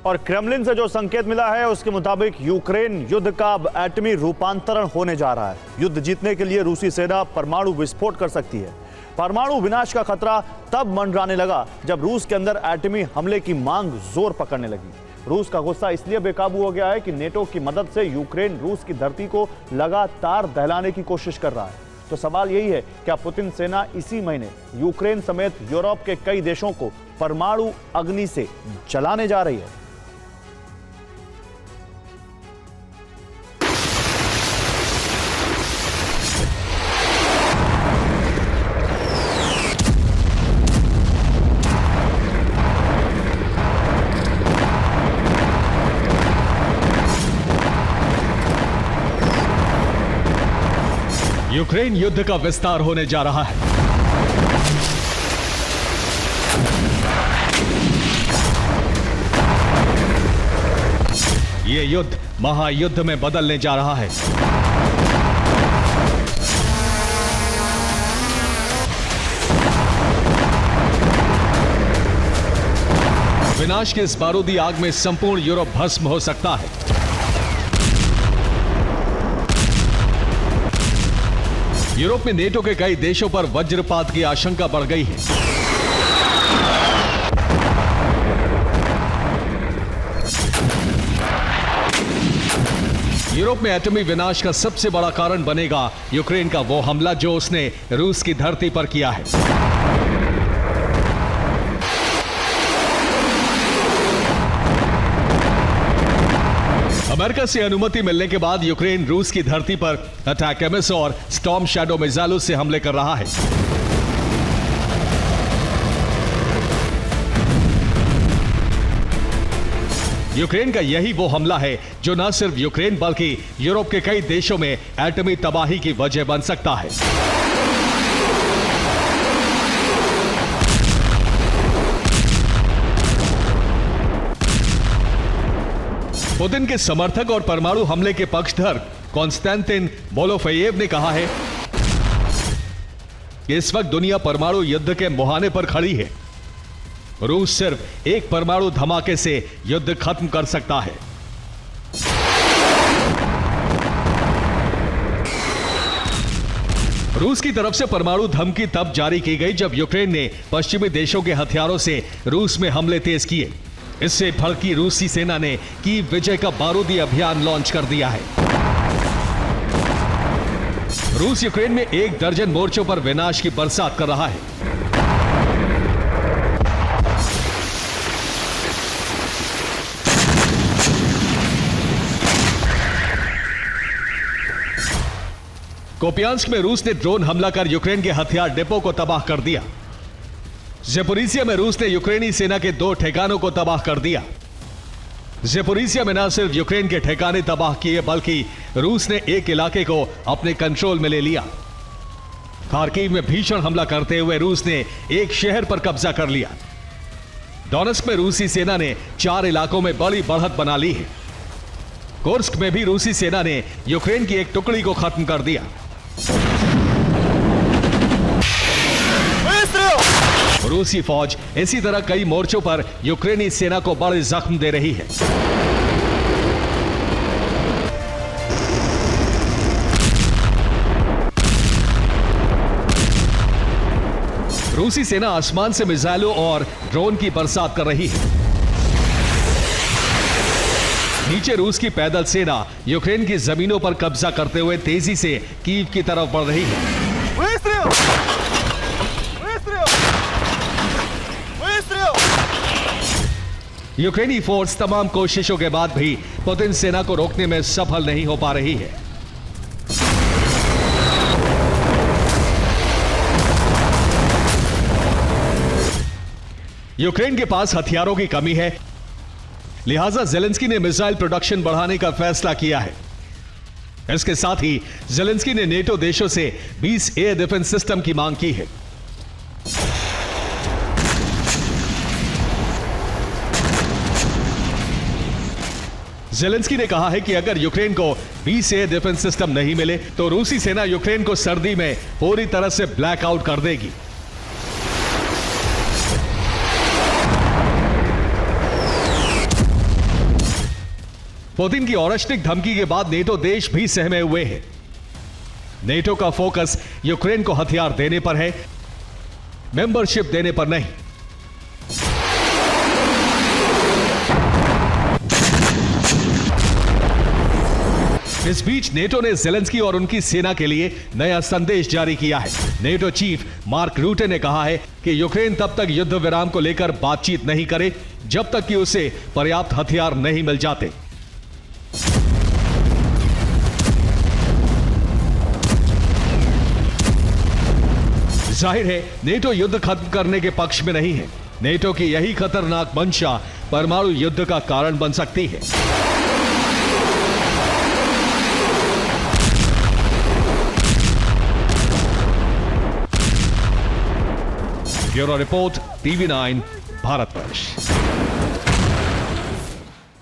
और क्रेमलिन से जो संकेत मिला है उसके मुताबिक यूक्रेन युद्ध का अब एटमी रूपांतरण होने जा रहा है। युद्ध जीतने के लिए रूसी सेना परमाणु विस्फोट कर सकती है। परमाणु विनाश का खतरा तब मंडराने लगा जब रूस के अंदर एटमी हमले की मांग जोर पकड़ने लगी। रूस का गुस्सा इसलिए बेकाबू हो गया है कि नेटो की मदद से यूक्रेन रूस की धरती को लगातार दहलाने की कोशिश कर रहा है। तो सवाल यही है, क्या पुतिन सेना इसी महीने यूक्रेन समेत यूरोप के कई देशों को परमाणु अग्नि से जलाने जा रही है? यूक्रेन युद्ध का विस्तार होने जा रहा है। यह युद्ध महायुद्ध में बदलने जा रहा है। विनाश की इस बारूदी आग में संपूर्ण यूरोप भस्म हो सकता है। यूरोप में नेटो के कई देशों पर वज्रपात की आशंका बढ़ गई है। यूरोप में एटमी विनाश का सबसे बड़ा कारण बनेगा यूक्रेन का वो हमला जो उसने रूस की धरती पर किया है। अमेरिका से अनुमति मिलने के बाद यूक्रेन रूस की धरती पर अटैकम्स और स्टॉर्म शैडो मिसाइलों से हमले कर रहा है। यूक्रेन का यही वो हमला है जो न सिर्फ यूक्रेन बल्कि यूरोप के कई देशों में एटमी तबाही की वजह बन सकता है। पुतिन के समर्थक और परमाणु हमले के पक्षधर कॉन्स्टेंटिन मोलोफेयेव ने कहा है कि इस वक्त दुनिया परमाणु युद्ध के मुहाने पर खड़ी है। रूस सिर्फ एक परमाणु धमाके से युद्ध खत्म कर सकता है। रूस की तरफ से परमाणु धमकी तब जारी की गई जब यूक्रेन ने पश्चिमी देशों के हथियारों से रूस में हमले तेज किए। इससे भड़की रूसी सेना ने कीव विजय का बारूदी अभियान लॉन्च कर दिया है। रूस यूक्रेन में 1 दर्जन मोर्चों पर विनाश की बरसात कर रहा है। कोपियांस्क में रूस ने ड्रोन हमला कर यूक्रेन के हथियार डिपो को तबाह कर दिया। ज़ेपोरिजिया में रूस ने यूक्रेनी सेना के 2 ठिकानों को तबाह कर दिया। ज़ेपोरिजिया में न सिर्फ यूक्रेन के ठिकाने तबाह किए बल्कि रूस ने एक इलाके को अपने कंट्रोल में ले लिया। खार्किव में भीषण हमला करते हुए रूस ने एक शहर पर कब्जा कर लिया। डोनेट्स्क में रूसी सेना ने 4 इलाकों में बड़ी बढ़त बना ली है। कुर्स्क में भी रूसी सेना ने यूक्रेन की एक टुकड़ी को खत्म कर दिया। रूसी फौज इसी तरह कई मोर्चों पर यूक्रेनी सेना को बड़े जख्म दे रही है। रूसी सेना आसमान से मिसाइलों और ड्रोन की बरसात कर रही है। नीचे रूस की पैदल सेना यूक्रेन की जमीनों पर कब्जा करते हुए तेजी से कीव की तरफ बढ़ रही है। यूक्रेनी फोर्स तमाम कोशिशों के बाद भी पुतिन सेना को रोकने में सफल नहीं हो पा रही है। यूक्रेन के पास हथियारों की कमी है, लिहाजा ज़ेलेंस्की ने मिसाइल प्रोडक्शन बढ़ाने का फैसला किया है। इसके साथ ही ज़ेलेंस्की ने नेटो देशों से 20 एयर डिफेंस सिस्टम की मांग की है। ज़ेलेंस्की ने कहा है कि अगर यूक्रेन को 20 एयर डिफेंस सिस्टम नहीं मिले तो रूसी सेना यूक्रेन को सर्दी में पूरी तरह से ब्लैकआउट कर देगी। पुतिन की औरष्टिक धमकी के बाद नेटो देश भी सहमे हुए हैं। नेटो का फोकस यूक्रेन को हथियार देने पर है, मेंबरशिप देने पर नहीं। इस बीच नेटो ने ज़ेलेंस्की और उनकी सेना के लिए नया संदेश जारी किया है। नेटो चीफ मार्क रूटे ने कहा है कि यूक्रेन तब तक युद्ध विराम को लेकर बातचीत नहीं करे जब तक कि उसे पर्याप्त हथियार नहीं मिल जाते। जाहिर है नेटो युद्ध खत्म करने के पक्ष में नहीं है। नेटो की यही खतरनाक मंशा परमाणु युद्ध का कारण बन सकती है। Bureau report, TV9 Bharatvarsh.